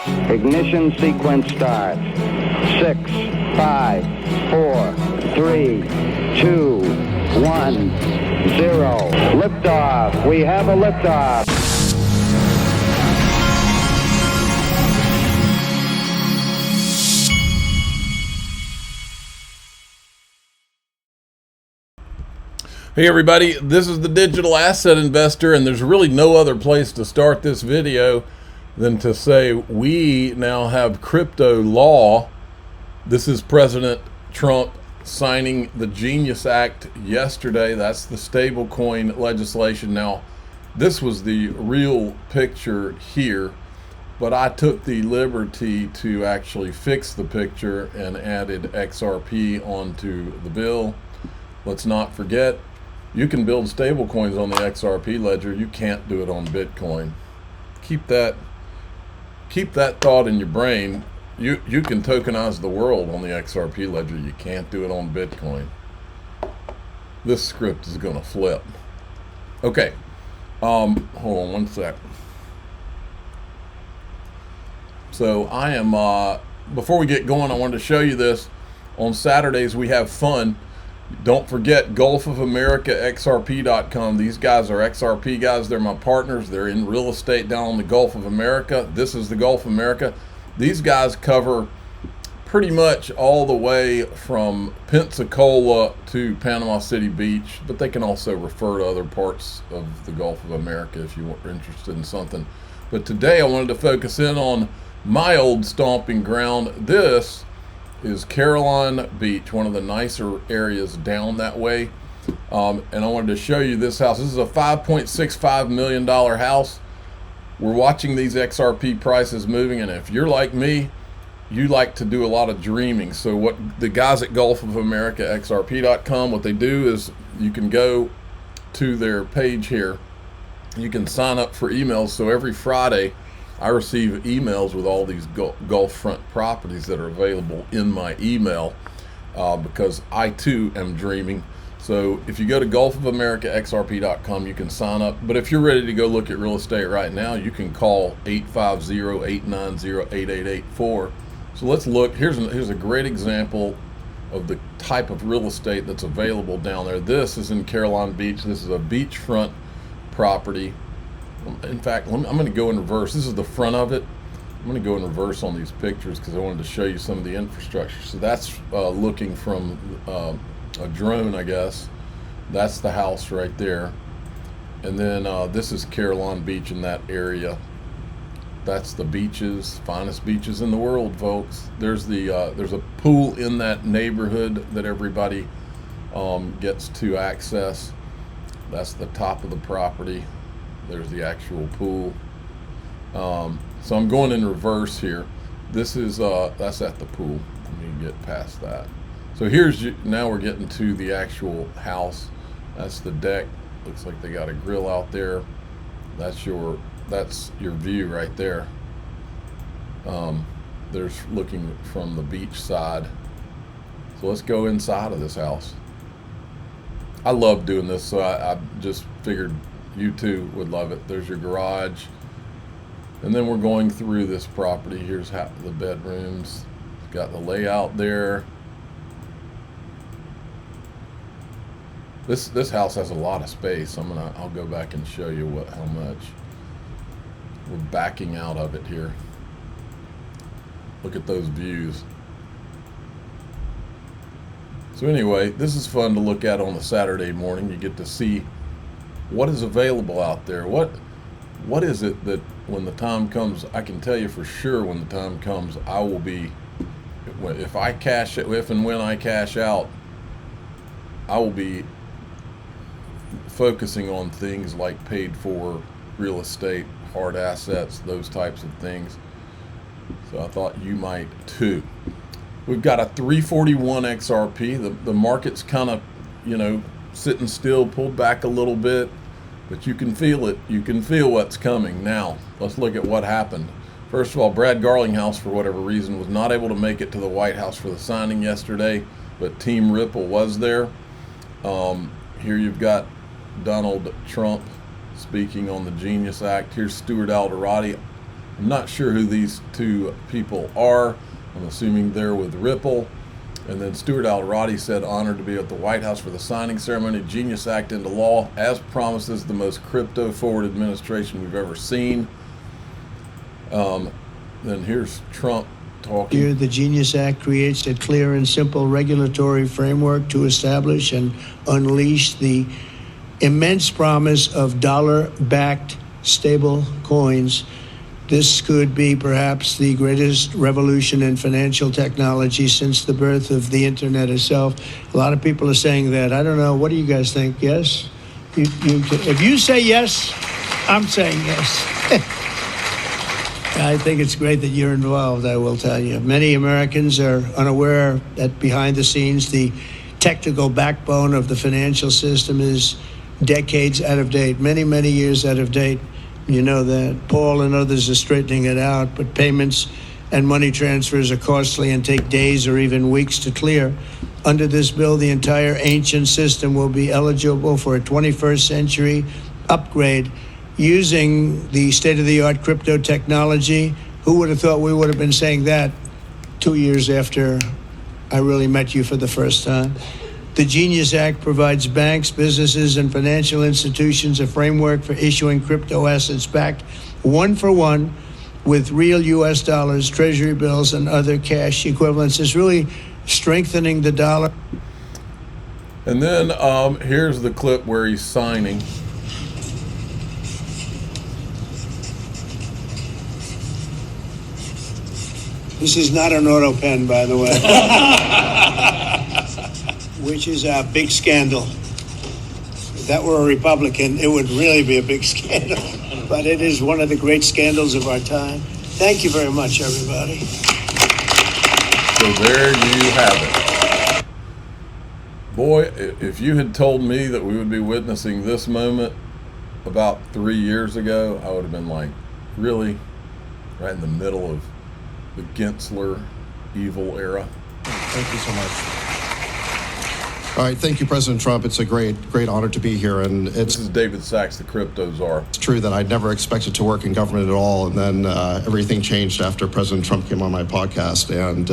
Ignition sequence start. 6, 5, 4, 3, 2, 1, 0. Liftoff. We have a liftoff. Hey everybody, this is the Digital Asset Investor, and there's really no other place to start this video than to say we now have crypto law. This is President Trump signing the Genius Act yesterday. That's the stablecoin legislation. Now, this was the real picture here, but I took the liberty to actually fix the picture and added XRP onto the bill. Let's not forget, you can build stablecoins on the XRP ledger. You can't do it on Bitcoin. Keep that thought in your brain. You can tokenize the world on the XRP ledger. You can't do it on Bitcoin. This script is going to flip. Okay. Hold on one sec. So I am, before we get going, I wanted to show you this. On Saturdays, we have fun. Don't forget Gulf of America XRP.com. These guys are XRP guys. They're my partners. They're in real estate down on the Gulf of America. This is the Gulf of America. These guys cover pretty much all the way from Pensacola to Panama City Beach, but they can also refer to other parts of the Gulf of America if you are interested in something. But today I wanted to focus in on my old stomping ground. This is Caroline Beach, one of the nicer areas down that way. And I wanted to show you this house. This is a $5.65 million house. We're watching these XRP prices moving, and if you're like me, you like to do a lot of dreaming. So what the guys at Gulf of America XRP.com, what they do is you can go to their page here. You can sign up for emails. So every Friday, I receive emails with all these Gulffront properties that are available in my email because I too am dreaming. So if you go to gulfofamericaxrp.com, you can sign up. But if you're ready to go look at real estate right now, you can call 850-890-8884. So let's look. Here's a great example of the type of real estate that's available down there. This is in Caroline Beach. This is a beachfront property. In fact, I'm going to go in reverse. This is the front of it. I'm going to go in reverse on these pictures because I wanted to show you some of the infrastructure. So that's looking from a drone, I guess. That's the house right there. And then this is Caroline Beach in that area. That's the beaches, finest beaches in the world, folks. There's a pool in that neighborhood that everybody gets to access. That's the top of the property. There's the actual pool. So I'm going in reverse here. This is that's at the pool. Let me get past that. So now we're getting to the actual house. That's the deck. Looks like they got a grill out there. That's your view right there. There's looking from the beach side. So let's go inside of this house. I love doing this, so I just figured you too would love it. There's your garage. And then we're going through this property. Here's the bedrooms. It's got the layout there. This house has a lot of space. I'll go back and show you how much. We're backing out of it here. Look at those views. So anyway, this is fun to look at on a Saturday morning. You get to see what is available out there. What is it that when the time comes, I can tell you for sure when the time comes, I will be, if and when I cash out, I will be focusing on things like paid for real estate, hard assets, those types of things. So I thought you might too. We've got a 341 XRP. The market's kind of, sitting still, pulled back a little bit, but you can feel it. You can feel what's coming. Now, let's look at what happened. First of all, Brad Garlinghouse, for whatever reason, was not able to make it to the White House for the signing yesterday, but Team Ripple was there. Here you've got Donald Trump speaking on the Genius Act. Here's Stuart Alderati. I'm not sure who these two people are. I'm assuming they're with Ripple. And then Stuart Al-Radi said, honored to be at the White House for the signing ceremony. Genius Act into law, as promises the most crypto-forward administration we've ever seen. Then here's Trump talking. Here, the Genius Act creates a clear and simple regulatory framework to establish and unleash the immense promise of dollar-backed stable coins. This could be perhaps the greatest revolution in financial technology since the birth of the internet itself. A lot of people are saying that. I don't know. What do you guys think? Yes? If you say yes, I'm saying yes. I think it's great that you're involved, I will tell you. Many Americans are unaware that behind the scenes, the technical backbone of the financial system is decades out of date, many, many years out of date. You know that. Paul and others are straightening it out, but payments and money transfers are costly and take days or even weeks to clear. Under this bill, the entire ancient system will be eligible for a 21st century upgrade using the state-of-the-art crypto technology. Who would have thought we would have been saying that 2 years after I really met you for the first time? The Genius Act provides banks, businesses, and financial institutions a framework for issuing crypto assets backed one for one with real U.S. dollars, treasury bills, and other cash equivalents. It's really strengthening the dollar. And then here's the clip where he's signing. This is not an auto pen, by the way. Which is a big scandal. If that were a Republican, it would really be a big scandal. But it is one of the great scandals of our time. Thank you very much, everybody. So there you have it. Boy, if you had told me that we would be witnessing this moment about 3 years ago, I would have been like, really? Right in the middle of the Gensler evil era. Thank you so much. All right, thank you, President Trump. It's a great honor to be here, and This is David Sachs, the Cryptozar. it's true that I'd never expected to work in government at all, and then everything changed after President Trump came on my podcast, and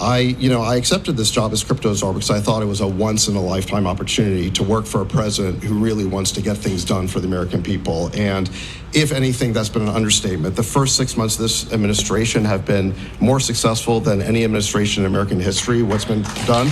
I accepted this job as Cryptozar because I thought it was a once-in-a-lifetime opportunity to work for a president who really wants to get things done for the American people. And if anything, that's been an understatement. The first 6 months of this administration have been more successful than any administration in American history. What's been done?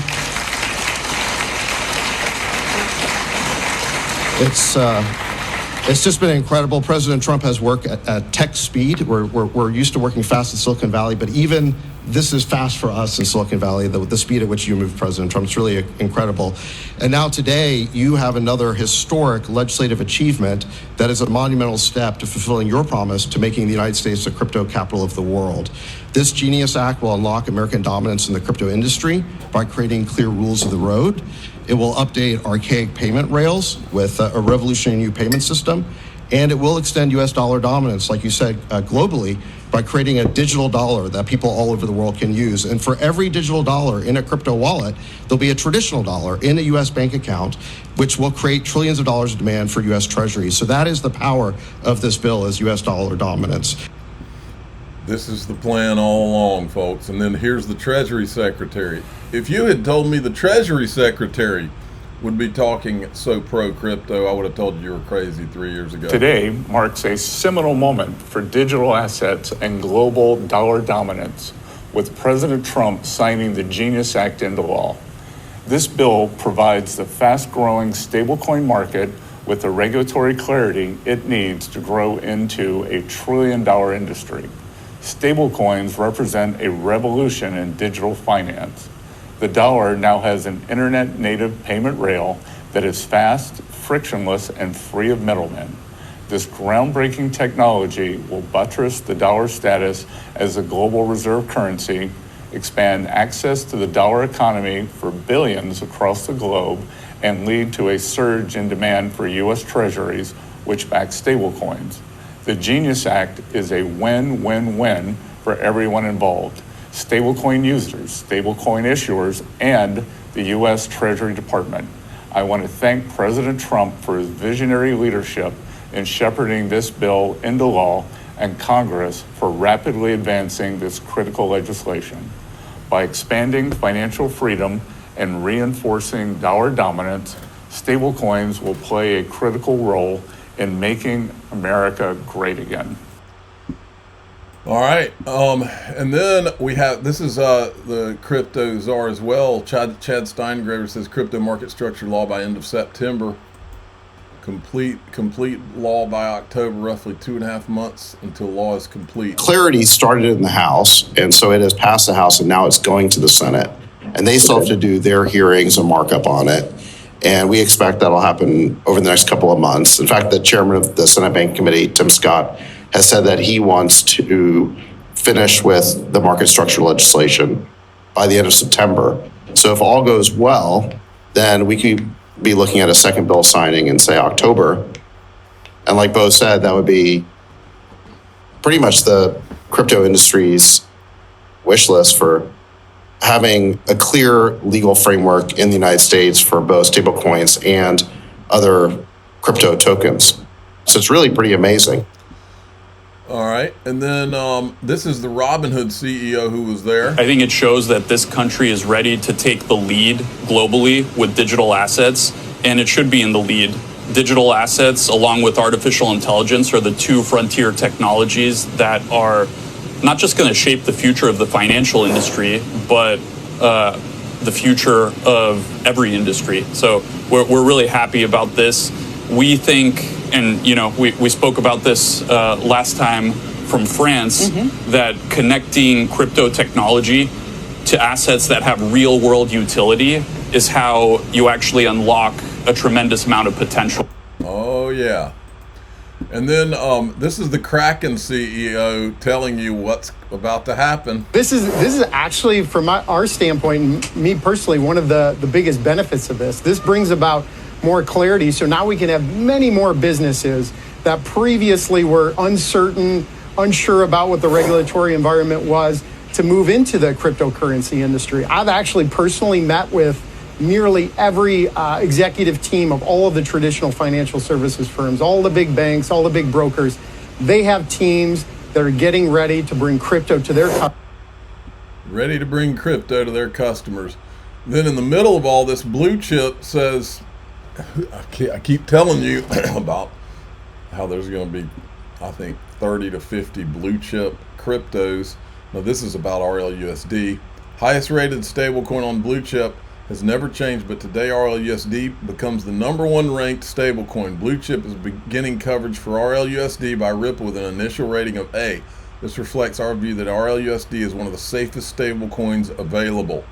It's just been incredible. President Trump has worked at tech speed. We're used to working fast in Silicon Valley, but even this is fast for us in Silicon Valley, the speed at which you move, President Trump. It's really incredible. And now today, you have another historic legislative achievement that is a monumental step to fulfilling your promise to making the United States the crypto capital of the world. This Genius Act will unlock American dominance in the crypto industry by creating clear rules of the road. It will update archaic payment rails with a revolutionary new payment system, and it will extend U.S. dollar dominance, like you said, globally, by creating a digital dollar that people all over the world can use. And for every digital dollar in a crypto wallet, there'll be a traditional dollar in a U.S. bank account, which will create trillions of dollars of demand for U.S. treasuries. So that is the power of this bill, is U.S. dollar dominance. This is the plan all along, folks. And then here's the Treasury Secretary. If you had told me the Treasury Secretary would be talking so pro-crypto, I would have told you you were crazy 3 years ago. Today marks a seminal moment for digital assets and global dollar dominance, with President Trump signing the Genius Act into law. This bill provides the fast-growing stablecoin market with the regulatory clarity it needs to grow into a trillion-dollar industry. Stablecoins represent a revolution in digital finance. The dollar now has an internet-native payment rail that is fast, frictionless, and free of middlemen. This groundbreaking technology will buttress the dollar status as a global reserve currency, expand access to the dollar economy for billions across the globe, and lead to a surge in demand for U.S. treasuries, which back stablecoins. The Genius Act is a win-win-win for everyone involved: stablecoin users, stablecoin issuers, and the U.S. Treasury Department. I want to thank President Trump for his visionary leadership in shepherding this bill into law, and Congress for rapidly advancing this critical legislation. By expanding financial freedom and reinforcing dollar dominance, stablecoins will play a critical role in making America great again. All right, and then we have, this is the Cryptozar as well. Chad Steingraver says crypto market structure law by end of September. Complete law by October, roughly 2.5 months until law is complete. Clarity started in the House, and so it has passed the House, and now it's going to the Senate. And they still have to do their hearings and markup on it. And we expect that'll happen over the next couple of months. In fact, the chairman of the Senate Bank Committee, Tim Scott, has said that he wants to finish with the market structure legislation by the end of September. So if all goes well, then we could be looking at a second bill signing in, say, October. And like Bo said, that would be pretty much the crypto industry's wish list for having a clear legal framework in the United States for both stablecoins and other crypto tokens. So it's really pretty amazing. All right, and then this is the Robinhood CEO who was there. I think it shows that this country is ready to take the lead globally with digital assets, and it should be in the lead. Digital assets, along with artificial intelligence, are the two frontier technologies that are not just going to shape the future of the financial industry, but the future of every industry. So we're really happy about this. We think, and we spoke about this last time from France, that connecting crypto technology to assets that have real world utility is how you actually unlock a tremendous amount of potential. Oh yeah. And then this is the Kraken CEO telling you what's about to happen. This is actually, from our standpoint, me personally, one of the biggest benefits of this. This brings about more clarity. So now we can have many more businesses that previously were uncertain, unsure about what the regulatory environment was, to move into the cryptocurrency industry. I've actually personally met with nearly every executive team of all of the traditional financial services firms, all the big banks, all the big brokers. They have teams that are getting ready to bring crypto to their customers. Ready to bring crypto to their customers. Then in the middle of all this, Blue Chip says, I keep telling you about how there's going to be, I think, 30 to 50 blue chip cryptos. Now this is about RLUSD. Highest rated stablecoin on Blue Chip has never changed, but today RLUSD becomes the #1 ranked stablecoin. Blue Chip is beginning coverage for RLUSD by Ripple with an initial rating of A. This reflects our view that RLUSD is one of the safest stablecoins available.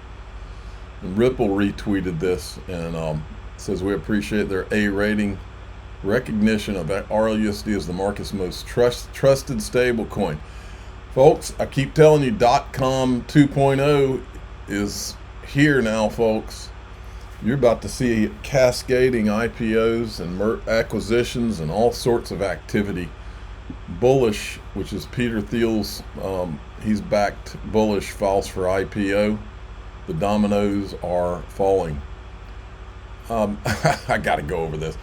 And Ripple retweeted this and says we appreciate their A rating. Recognition of RLUSD as the market's most trusted stablecoin. Folks, I keep telling you, .com 2.0 is here now, folks. You're about to see cascading IPOs and acquisitions and all sorts of activity. Bullish, which is Peter Thiel's, he's backed Bullish, files for IPO. The dominoes are falling. I got to go over this.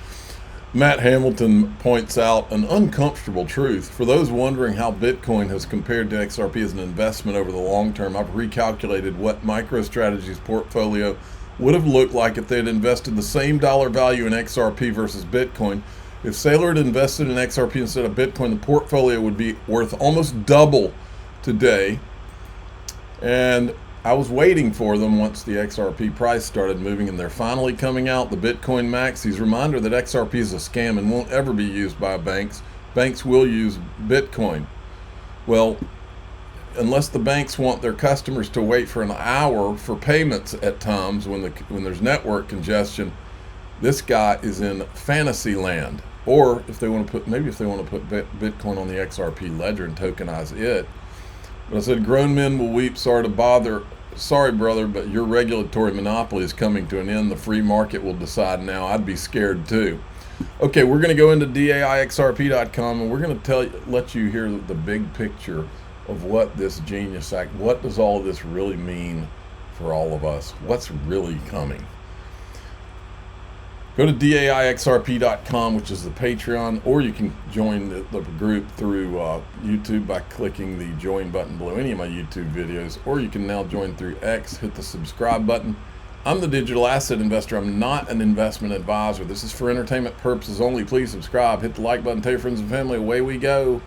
Matt Hamilton points out an uncomfortable truth. For those wondering how Bitcoin has compared to XRP as an investment over the long term, I've recalculated what MicroStrategy's portfolio would have looked like if they had invested the same dollar value in XRP versus Bitcoin. If Saylor had invested in XRP instead of Bitcoin, the portfolio would be worth almost double today. And I was waiting for them once the XRP price started moving, and they're finally coming out. The Bitcoin Maxis reminder that XRP is a scam and won't ever be used by banks. Banks will use Bitcoin. Well, unless the banks want their customers to wait for an hour for payments at times when there's network congestion, this guy is in fantasy land. Or if they want to put, maybe if they want to put Bitcoin on the XRP ledger and tokenize it. But I said, grown men will weep, sorry to bother. Sorry, brother, but your regulatory monopoly is coming to an end. The free market will decide now. I'd be scared too. Okay, we're going to go into DAIXRP.com and we're going to let you hear the big picture of what this Genius Act, what does all of this really mean for all of us? What's really coming? Go to DAIXRP.com, which is the Patreon, or you can join the group through YouTube by clicking the join button below any of my YouTube videos, or you can now join through X, hit the subscribe button. I'm the digital asset investor. I'm not an investment advisor. This is for entertainment purposes only. Please subscribe, hit the like button, tell your friends and family. Away we go.